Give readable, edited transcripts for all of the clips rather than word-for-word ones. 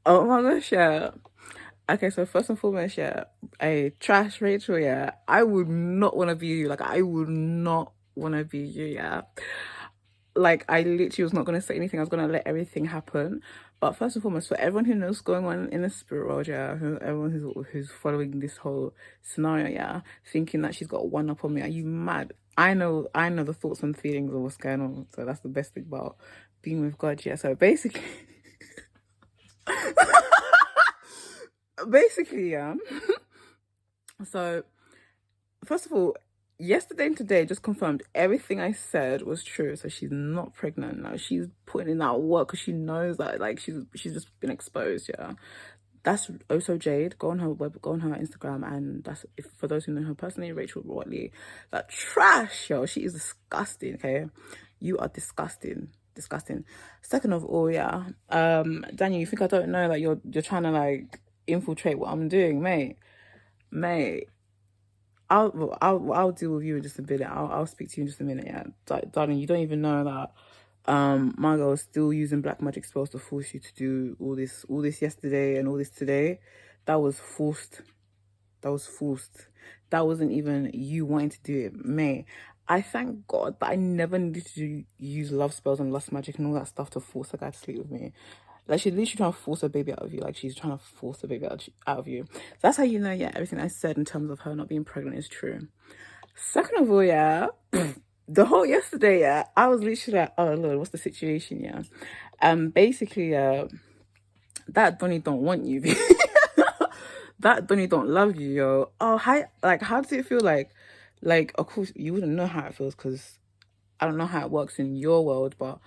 Oh my gosh, yeah. Okay, so first and foremost, yeah, I trash Rachel, yeah. I would not want to be you. Like, I would not want to be you, yeah. Like, I literally was not going to say anything. I was going to let everything happen. But first and foremost, for everyone who knows what's going on in the spirit world, yeah, everyone who's following this whole scenario, yeah, thinking that she's got one up on me, are you mad? I know the thoughts and feelings of what's going on. So that's the best thing about being with God, yeah. So basically, basically, yeah. So first of all, yesterday and today just confirmed everything I said was true. So she's not pregnant now. She's putting in that work because she knows that like she's just been exposed. Yeah, that's also Jade. Go on her web, go on her Instagram, and that's if for those who know her personally, Rachel Watley. That trash, yo. She is disgusting. Okay, you are disgusting. Disgusting. Second of all, yeah. Daniel, you think I don't know that you're trying to like infiltrate what I'm doing, mate? Mate, I'll deal with you in just a minute. I'll speak to you in just a minute. Yeah, darling, you don't even know that my girl is still using black magic spells to force you to do all this yesterday and all this today. That was forced. That was forced. That wasn't even you wanting to do it, mate. I thank God that I never needed to use love spells and lust magic and all that stuff to force a guy to sleep with me. Like she's literally trying to force a baby out of you. Like she's trying to force a baby out of you. So that's how you know, yeah, everything I said in terms of her not being pregnant is true. Second of all, yeah, the whole yesterday, yeah, I was literally like, oh Lord, what's the situation, yeah? Basically, that Donny don't want you. That Donny don't love you, yo. Oh, hi, like, how does it feel like, of course, you wouldn't know how it feels because I don't know how it works in your world, but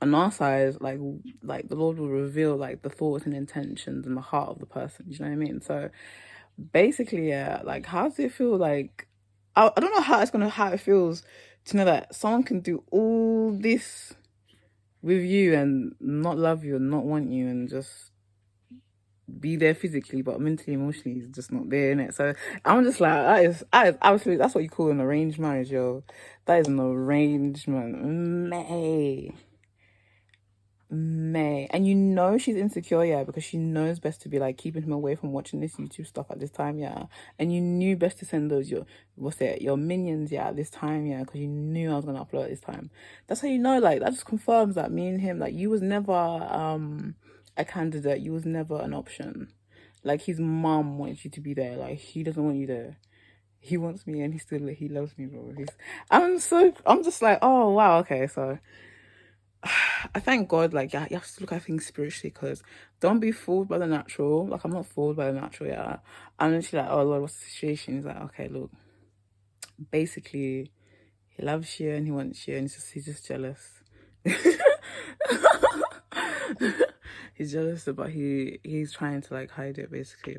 on our side, like the Lord will reveal like the thoughts and intentions and the heart of the person. Do you know what I mean? So basically, yeah, like how does it feel like I don't know how it feels to know that someone can do all this with you and not love you and not want you and just be there physically but mentally, emotionally is just not there in it. So I'm just like that is absolutely that's what you call an arranged marriage, yo. That is an arrangement. May. And you know she's insecure, yeah, because she knows best to be like keeping him away from watching this YouTube stuff at this time, yeah. And you knew best to send those your minions, yeah, at this time, yeah, because you knew I was gonna upload at this time. That's how you know, like that just confirms that me and him, like you was never a candidate, you was never an option. Like his mom wants you to be there, like he doesn't want you there. He wants me and he loves me, bro. I'm just like, oh wow, okay, so I thank God, like, yeah, you have to look at things spiritually because don't be fooled by the natural. Like, I'm not fooled by the natural, yeah. I'm literally like, oh, Lord, what's the situation? He's like, okay, look, basically, he loves you and he wants you and he's just jealous. He's jealous, but he's trying to, like, hide it, basically.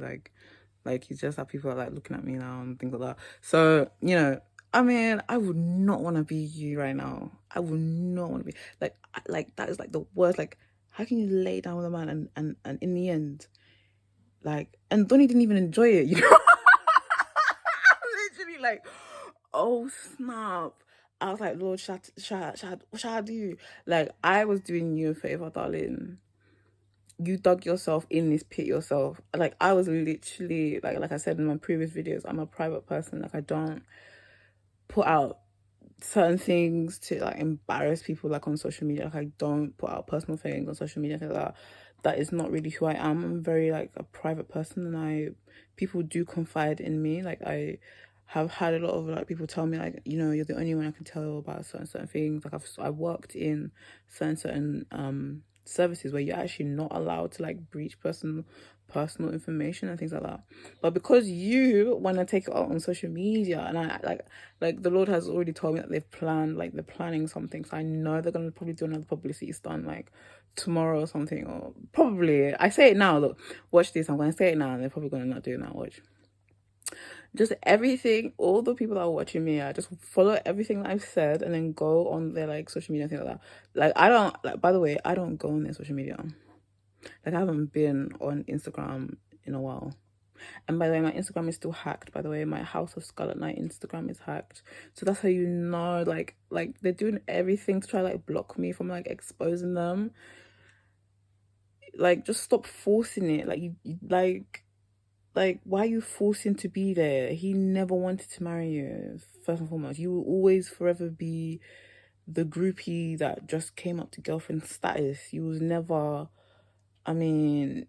Like he's just that people are, like, looking at me now and things like that. So, you know, I mean, I would not want to be you right now. I would not want to be like that is like the worst. Like, how can you lay down with a man and in the end, like, and Donnie didn't even enjoy it. You know, literally like, oh snap. I was like, Lord, what shall I do? Like, I was doing you a favor, darling. You dug yourself in this pit yourself. Like, I was literally like I said in my previous videos, I'm a private person. Like, I don't put out certain things to like embarrass people like on social media. Like I don't put out personal things on social media, things like that. That is not really who I am. I'm very like a private person and people do confide in me. Like I have had a lot of like people tell me like, you know, you're the only one I can tell about certain things. Like I worked in certain services where you're actually not allowed to like breach personal information and things like that. But because you want to take it out on social media, and I like the Lord has already told me that they're planning something. So I know they're gonna probably do another publicity stunt like tomorrow or something, or probably I say it now. Look, watch this. I'm gonna say it now, and they're probably gonna not do it now. Watch. Just everything, all the people that are watching me, I just follow everything that I've said and then go on their like social media and things like that. Like I don't like. By the way, I don't go on their social media. Like I haven't been on Instagram in a while. And by the way, my Instagram is still hacked. By the way, my House of Scarlet Knight Instagram is hacked. So that's how you know, like they're doing everything to try like block me from like exposing them. Like, just stop forcing it. Like you like why are you forcing to be there? He never wanted to marry you. First and foremost, you will always forever be the groupie that just came up to girlfriend status. You was never, I mean,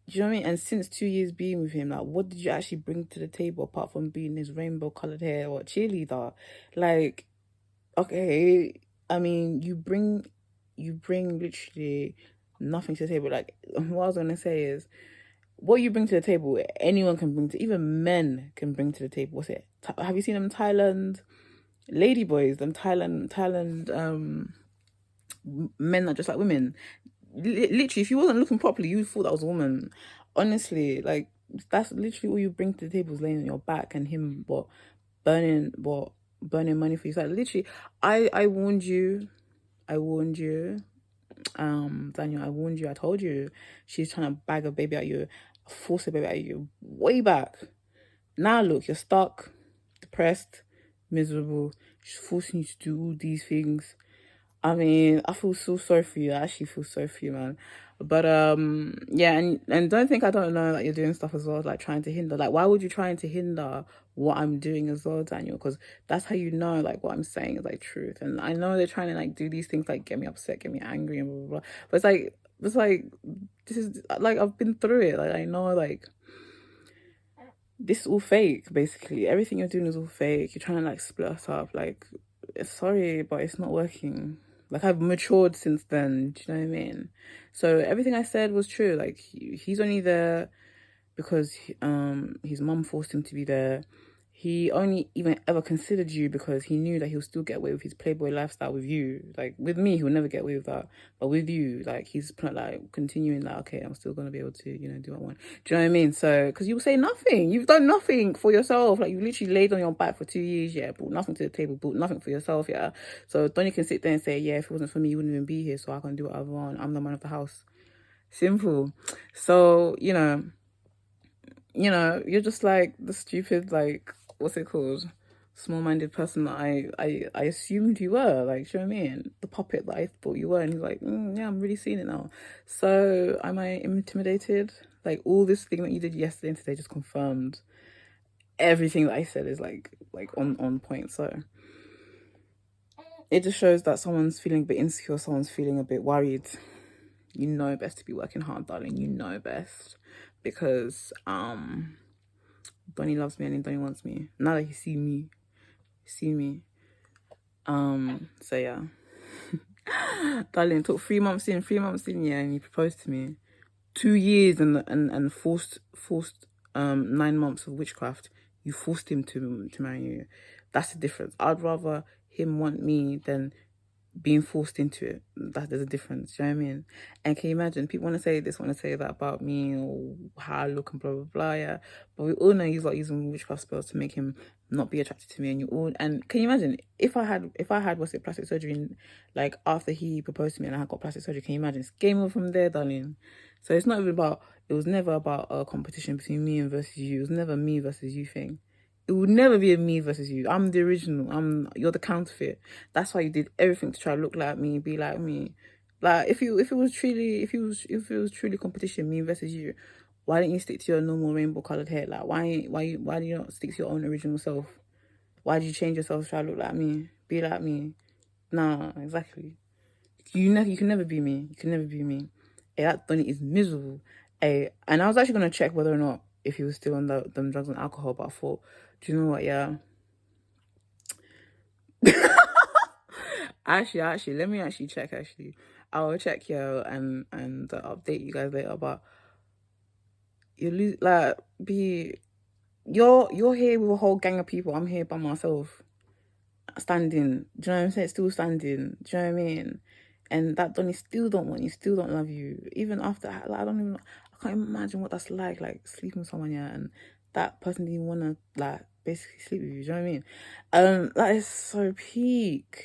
do you know what I mean? And since 2 years being with him, like, what did you actually bring to the table apart from being his rainbow colored hair or cheerleader? Like, okay, I mean, you bring literally nothing to the table. Like, what I was gonna say is, what you bring to the table, anyone can bring to, even men can bring to the table. What's it? Have you seen them Thailand ladyboys? Them Thailand men that just like women. Literally, if you wasn't looking properly, you thought that was a woman. Honestly, like, that's literally all you bring to the table is laying on your back and him burning money for you. So like, literally, I warned you. I warned you. Daniel, I warned you. I told you she's trying to bag a baby at you, force a baby at you way back. Now look, you're stuck, depressed, miserable. She's forcing you to do all these things. I mean, I feel so sorry for you. I actually feel sorry for you, man. But yeah, and don't think I don't know that you're doing stuff as well, like trying to hinder. Like, why would you trying to hinder what I'm doing as well, Daniel? Because that's how you know, like, what I'm saying is like truth. And I know they're trying to like do these things, like get me upset, get me angry, and blah blah blah. But it's like this is like I've been through it. Like, I know, like, this is all fake. Basically, everything you're doing is all fake. You're trying to like split us up. Like, sorry, but it's not working. Like, I've matured since then. Do you know what I mean? So everything I said was true. Like, he's only there because his mum forced him to be there. He only even ever considered you because he knew that he'll still get away with his playboy lifestyle with you. Like, with me, he'll never get away with that. But with you, like, he's like continuing, like, okay, I'm still gonna be able to, do what I want. Do you know what I mean? So, because you say nothing, you've done nothing for yourself. Like, you literally laid on your back for 2 years, yeah, brought nothing to the table, brought nothing for yourself, yeah. So Donny can sit there and say, yeah, if it wasn't for me, you wouldn't even be here. So I can do what I want. I'm the man of the house. Simple. So, you're just like the stupid, like, what's it called? Small-minded person that I assumed you were. Like, do you know what I mean? The puppet that I thought you were. And he's like, yeah, I'm really seeing it now. So, am I intimidated? Like, all this thing that you did yesterday and today just confirmed everything that I said is like on point. So, it just shows that someone's feeling a bit insecure, someone's feeling a bit worried. You know best to be working hard, darling. You know best. Because Donny loves me and Donny wants me. Now that he see me. So yeah. Darling, it took 3 months in, yeah, and he proposed to me. 2 years and forced 9 months of witchcraft. You forced him to marry you. That's the difference. I'd rather him want me than being forced into it. That there's a difference. Do you know what I mean? And can you imagine? People want to say this, want to say that about me or how I look and blah blah blah. Yeah, but we all know he's like using witchcraft spells to make him not be attracted to me. And can you imagine if I had what's it, plastic surgery, like after he proposed to me and I had got plastic surgery? Can you imagine? It's game over from there, darling. So it's not even about. It was never about a competition between me and versus you. It was never me versus you thing. It would never be a me versus you. I'm the original. You're the counterfeit. That's why you did everything to try to look like me, be like me. Like, if it was truly competition, me versus you, why didn't you stick to your normal rainbow colored hair? Like, why do you not stick to your own original self? Why did you change yourself to try to look like me, be like me? Nah, exactly. You can never be me. You can never be me. Hey, that Donny is miserable. Hey, and I was actually gonna check whether or not if he was still on them drugs and alcohol, but I thought, do you know what? Yeah. Actually, let me actually check. Actually, I will check, yo, and update you guys later. But you lose, like, you're here with a whole gang of people. I'm here by myself, standing. Do you know what I'm saying? Still standing. Do you know what I mean? And that Donny still don't want you, still don't love you. Even after, like, I can't imagine what that's like sleeping with someone, yeah, and that person didn't want to, like, basically sleep with you. Do you know what I mean? That is so peak.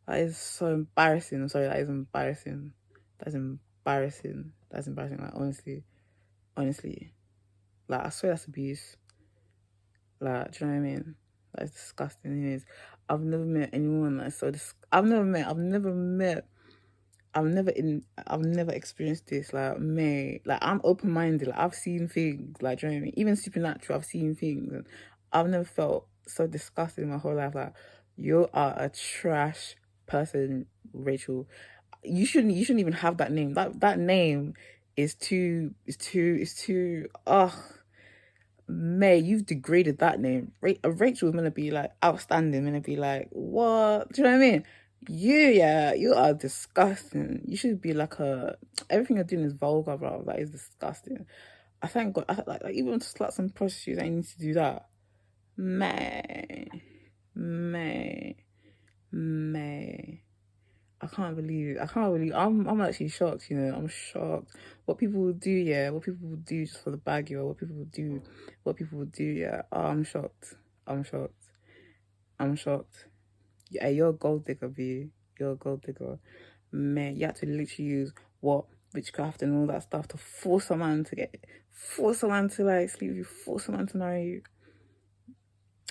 That is so embarrassing. I'm sorry, that is embarrassing. That's embarrassing. That's embarrassing. Like, honestly. Like, I swear that's abuse. Like, do you know what I mean? That's disgusting. Anyways, I've never met anyone that's so I've never experienced this. Like, like, I'm open minded. Like, I've seen things. Like, do you know what I mean? Even supernatural, I've seen things, and I've never felt so disgusted in my whole life. Like, you are a trash person, Rachel. You shouldn't even have that name. That name is too. Ugh. May, you've degraded that name. Rachel is gonna be like outstanding, gonna be like, what? Do you know what I mean? Yeah, you are disgusting. You should be like everything you're doing is vulgar, bro. That is disgusting. I thank God, like even to sluts and prostitutes, I need to do that. May, May, May. I can't believe I'm actually shocked, I'm shocked. What people will do, yeah, what people will do just for the bag, yeah, what people will do, yeah. Oh, I'm shocked. I'm shocked. I'm shocked. Yeah, you're a gold digger, B. You're a gold digger. Man, you had to literally use what witchcraft and all that stuff to force a man to like sleep with you, force a man to marry you.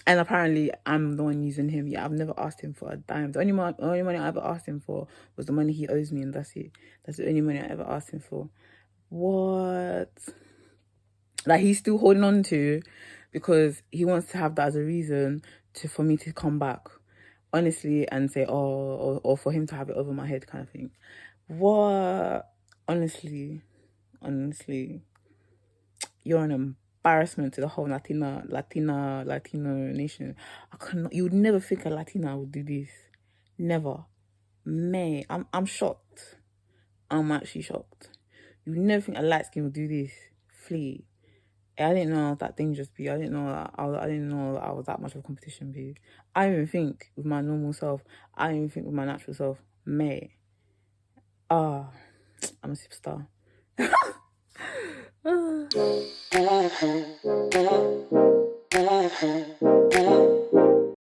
And apparently, I'm the one using him. Yeah, I've never asked him for a dime. Only money I ever asked him for was the money he owes me, and that's it. That's the only money I ever asked him for. What? Like, he's still holding on to, because he wants to have that as a reason for me to come back, honestly, and say, oh, or for him to have it over my head, kind of thing. What? Honestly, you're an embarrassment to the whole Latino nation. You would never think a Latina would do this. Never. I'm shocked. I'm actually shocked. You would never think a light skin would do this. Flee. I didn't know I was that dangerous, B. I didn't know that I didn't know that I was that much of a competition, B. I don't even think with my normal self. I don't even think with my natural self. I'm a superstar.